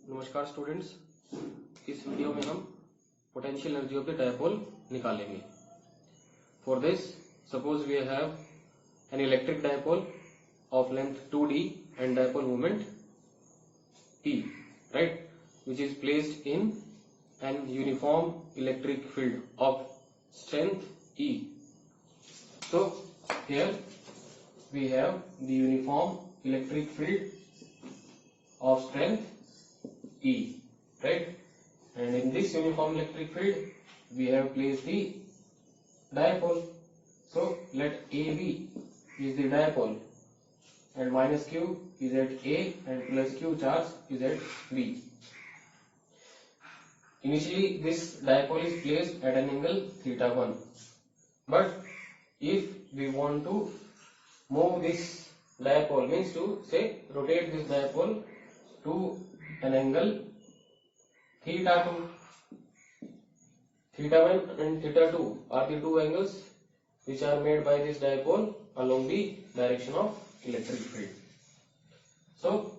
नमस्कार स्टूडेंट्स, इस वीडियो में हम potential energy of the dipole निकालेंगे। For this, suppose we have an electric dipole of length 2d and dipole moment E, right, which is placed in an uniform electric field of strength E. So here we have the uniform electric field of strength E, right, and in this uniform electric field we have placed the dipole. So let AB is the dipole and minus Q is at A and plus Q charge is at B. Initially this dipole is placed at an angle theta 1, but if we want to move this dipole, means to say rotate this dipole to an angle theta 2. Theta 1 and theta 2 are the two angles which are made by this dipole along the direction of electric field. So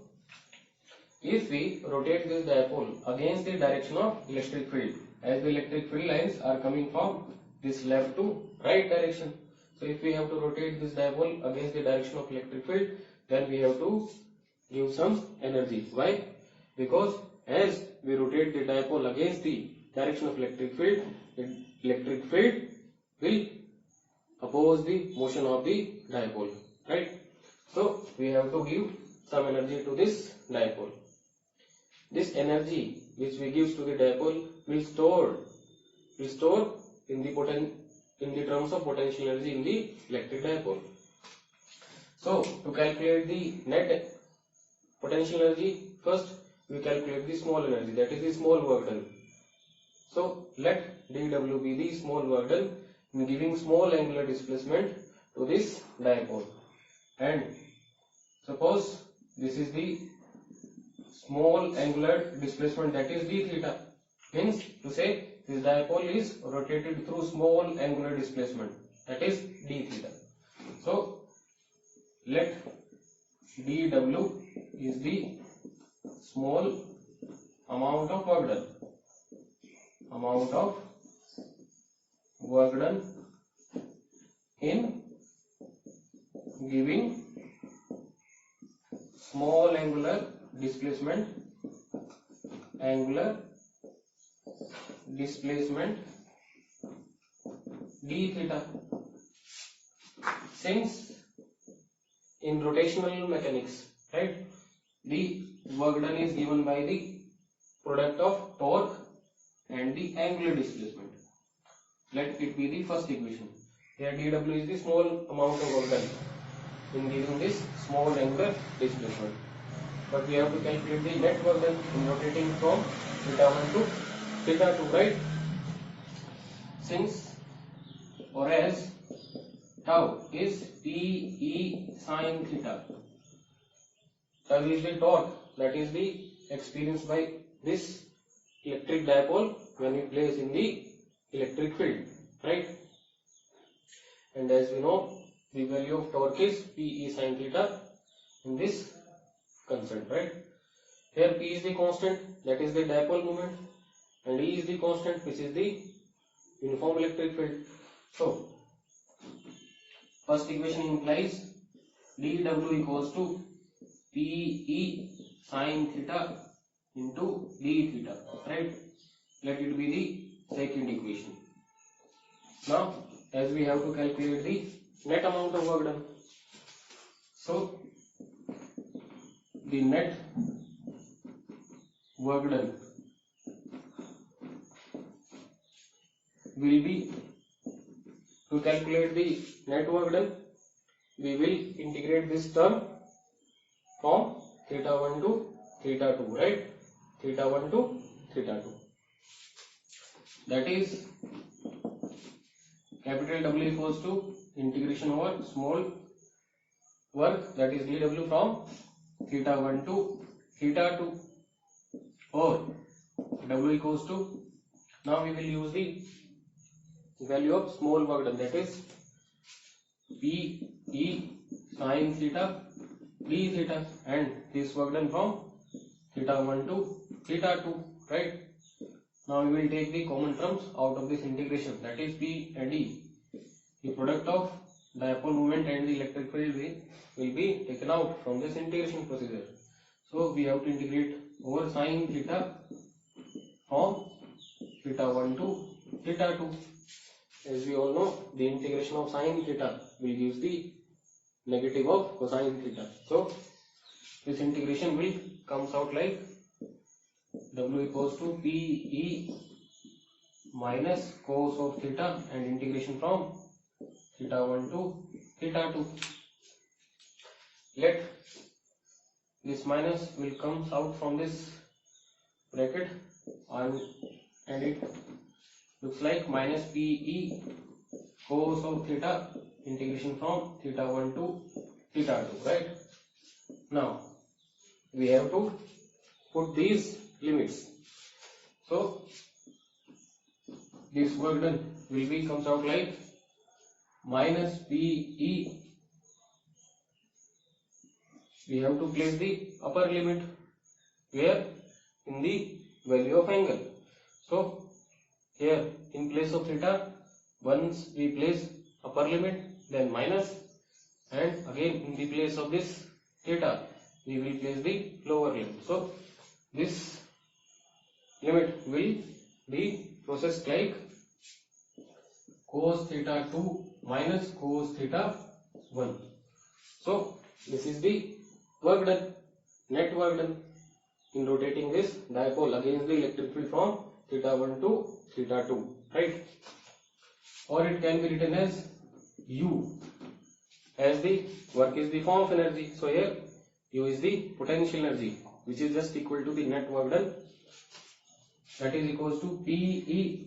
if we rotate this dipole against the direction of electric field, as the electric field lines are coming from this left to right direction, so if we have to rotate this dipole against the direction of electric field, then we have to give some energy. Why? Because as we rotate the dipole against the direction of electric field, the electric field will oppose the motion of the dipole, right? So we have to give some energy to this dipole. This energy which we give to the dipole will store in the terms of potential energy in the electric dipole. So to calculate the net potential energy, first we calculate the small energy, that is the small work done. So let dW be the small work done in giving small angular displacement to this dipole. And suppose this is the small angular displacement, that is d theta, means to say this dipole is rotated through small angular displacement, that is d theta. So let dW is the small amount of work done in giving small angular displacement d theta. Since in rotational mechanics, right, the work done is given by the product of torque and the angular displacement. Let it be the first equation. Here dW is the small amount of work done in giving this small angular displacement, but we have to calculate the net work done in rotating from theta 1 to theta 2, right? Since or as tau is PE sin theta, tau is the torque that is the experienced by this electric dipole when we place in the electric field, right? And as we know, the value of torque is PE sin theta in this constant, right? Here P is the constant, that is the dipole moment, and E is the constant, which is the uniform electric field. So first equation implies dW equals to PE sin theta into d theta, right? Let it be the second equation. Now as we have to calculate the net amount of work done, so the net work done will be, to calculate the net work done, we will integrate this term from theta 1 to theta 2, right? Theta 1 to theta 2. That is capital W equals to integration over small work, that is dW from theta 1 to theta 2, or W equals to, now we will use the value of small work done, that is PE sin theta d theta, and this work done from theta 1 to theta 2, right? Now we will take the common terms out of this integration, that is P and E. The product of dipole moment and the electric field will be taken out from this integration procedure. So we have to integrate over sin theta from theta 1 to theta 2. As we all know, the integration of sin theta will give the negative of cosine theta. So this integration will comes out like W equals to PE minus cos of theta and integration from theta 1 to theta 2. Let this minus will comes out from this bracket and it looks like minus PE cos of theta integration from theta 1 to theta 2, right? Now we have to put these limits. So this work done will be comes out like minus PE. We have to place the upper limit where in the value of angle. So here in place of theta, once we place upper limit, then minus, and again in the place of this theta we will place the lower limit. So this limit will be processed like cos theta 2 minus cos theta 1. So this is the work done, net work done in rotating this dipole against the electric field from theta 1 to theta 2, right? Or it can be written as U, as the work is the form of energy. So here U is the potential energy, which is just equal to the net work done, that is equals to PE.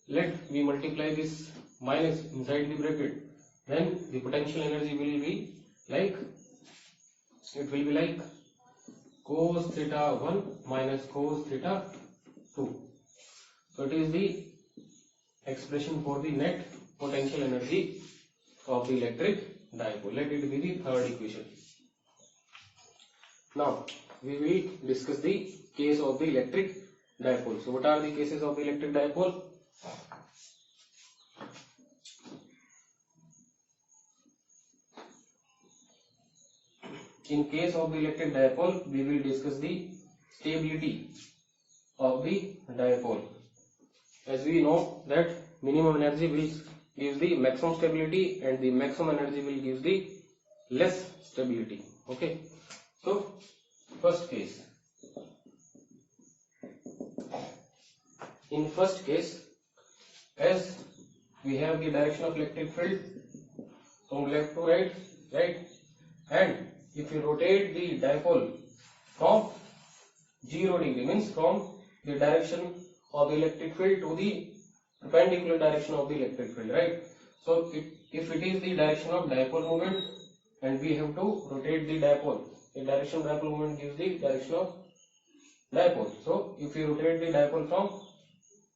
Let me multiply this minus inside the bracket, then the potential energy will be like, it will be like cos theta 1 minus cos theta 2. So it is the expression for the net potential energy of the electric dipole. Let it be the third equation. Now we will discuss the case of the electric dipole. So what are the cases of the electric dipole? In case of the electric dipole, we will discuss the stability of the dipole. As we know that minimum energy will give the maximum stability and the maximum energy will give the less stability. Okay. So first case. In first case, as we have the direction of electric field from left to right, right? And if you rotate the dipole from 0 degree, means from the direction of the electric field to the perpendicular direction of the electric field, right? So if it is the direction of dipole moment and we have to rotate the dipole, the direction of dipole moment gives the direction of dipole. So if you rotate the dipole from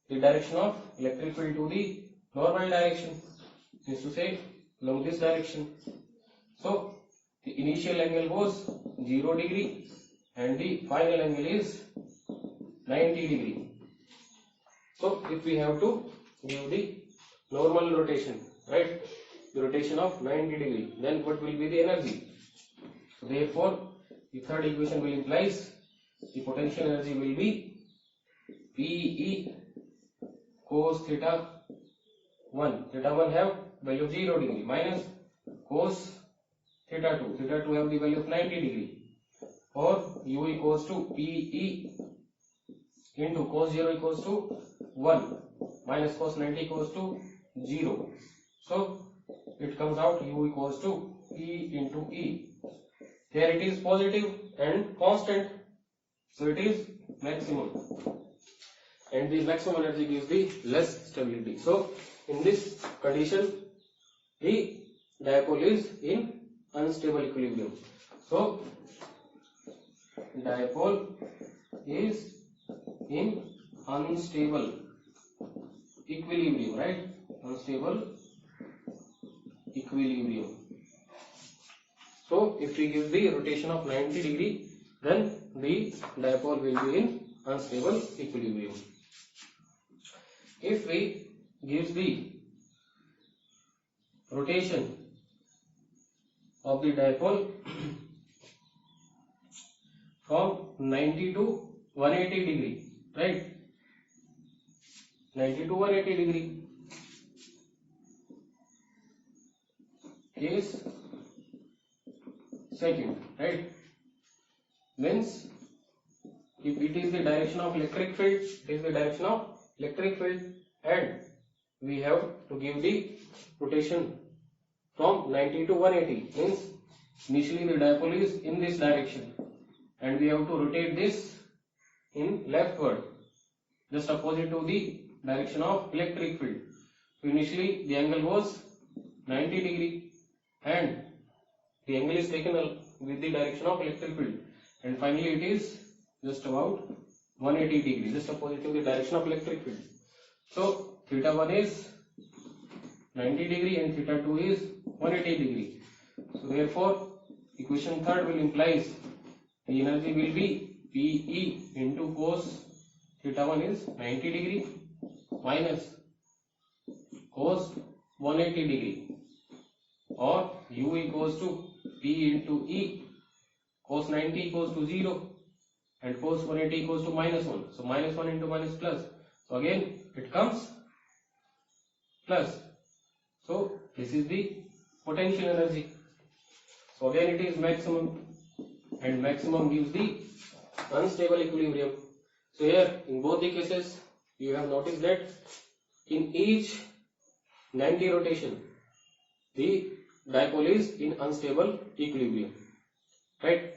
the direction of electric field to the normal direction, means to say along this direction, so the initial angle was 0 degree and the final angle is 90 degree. So if we have to give the normal rotation, right, the rotation of 90 degree, then what will be the energy? So therefore the third equation will implies the potential energy will be PE cos theta 1. Theta 1 have value of 0 degree minus cos theta 2. Theta 2 have the value of 90 degree, or U equals to PE into cos 0 equals to 1 minus cos 90 equals to 0. So it comes out U equals to P into E. Here it is positive and constant, so it is maximum, and the maximum energy gives the less stability. So in this condition the dipole is in unstable equilibrium. So dipole is in unstable equilibrium, right? Unstable equilibrium. So if we give the rotation of 90 degree, then the dipole will be in unstable equilibrium. If we gives the rotation of the dipole from 90 to 180 degree, right? 90 to 180 degree. Case second, right? Means if it is the direction of electric field, it is the direction of electric field, and we have to give the rotation from 90 to 180. Means initially the dipole is in this direction, and we have to rotate this in leftward, just opposite to the direction of electric field. So initially the angle was 90 degree, and the angle is taken with the direction of electric field, and finally it is just about 180 degree, just opposite to the direction of electric field. So theta 1 is 90 degree and theta 2 is 180 degree. So therefore equation third will implies the energy will be PE into cos theta 1 is 90 degree minus cos 180 degree, or U equals to P into E. Cos 90 equals to 0 and cos 180 equals to minus 1. So minus 1 into minus plus. So again it comes plus. So this is the potential energy. So again it is maximum, and maximum gives the unstable equilibrium. So here in both the cases you have noticed that in each 90 rotation the dipole is in unstable equilibrium, right?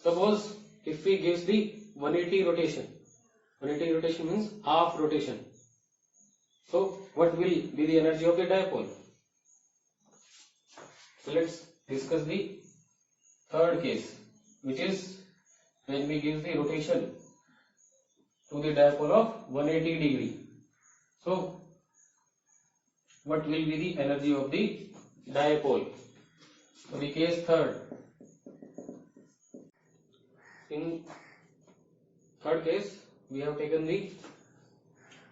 Suppose if we gives the 180 rotation, 180 rotation means half rotation. So what will be the energy of the dipole? So let's discuss the third case, which is when we give the rotation to the dipole of 180 degree. So what will be the energy of the dipole? So the case third. In third case we have taken the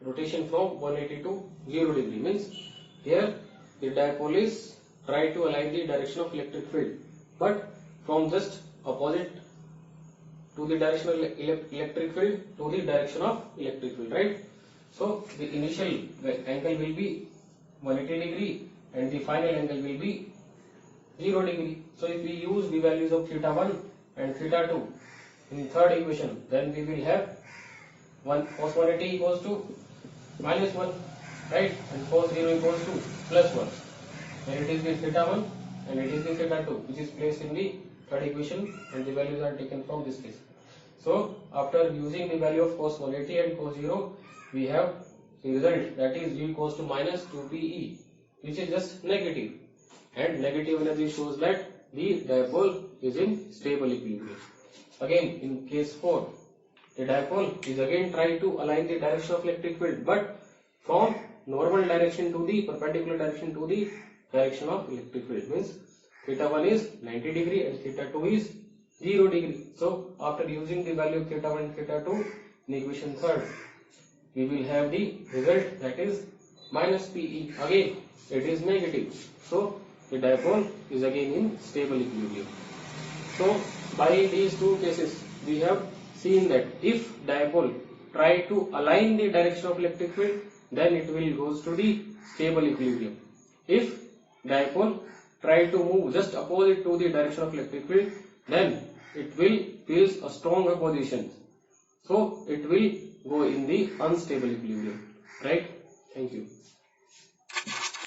rotation from 180 to 0 degree, means here the dipole is try to align the direction of electric field, but from just opposite to the direction of electric field to the direction of electric field, right? So the initial angle will be 180 degree and the final angle will be 0 degree. So if we use the values of theta 1 and theta 2 in third equation, then we will have cos 180 equals to minus 1, right, and cos 0 equals to plus 1, and it is the theta 1 and it is the theta 2 which is placed in the third equation, and the values are taken from this case. So after using the value of cos 180 and cos 0, we have the result, that is U equals to minus 2PE, which is just negative, and negative energy shows that the dipole is in stable equilibrium. Again in case 4, the dipole is again trying to align the direction of electric field, but from normal direction to the perpendicular direction to the direction of electric field, means theta 1 is 90 degree and theta 2 is 0 degree. So after using the value of theta 1 and theta 2 in equation third, we will have the result, that is minus PE. Again it is negative, so the dipole is again in stable equilibrium. So by these two cases we have seen that if dipole try to align the direction of electric field, then it will goes to the stable equilibrium. If dipole try to move just opposite to the direction of electric field, then it will face a strong opposition, so it will go in the unstable equilibrium, right? Thank you.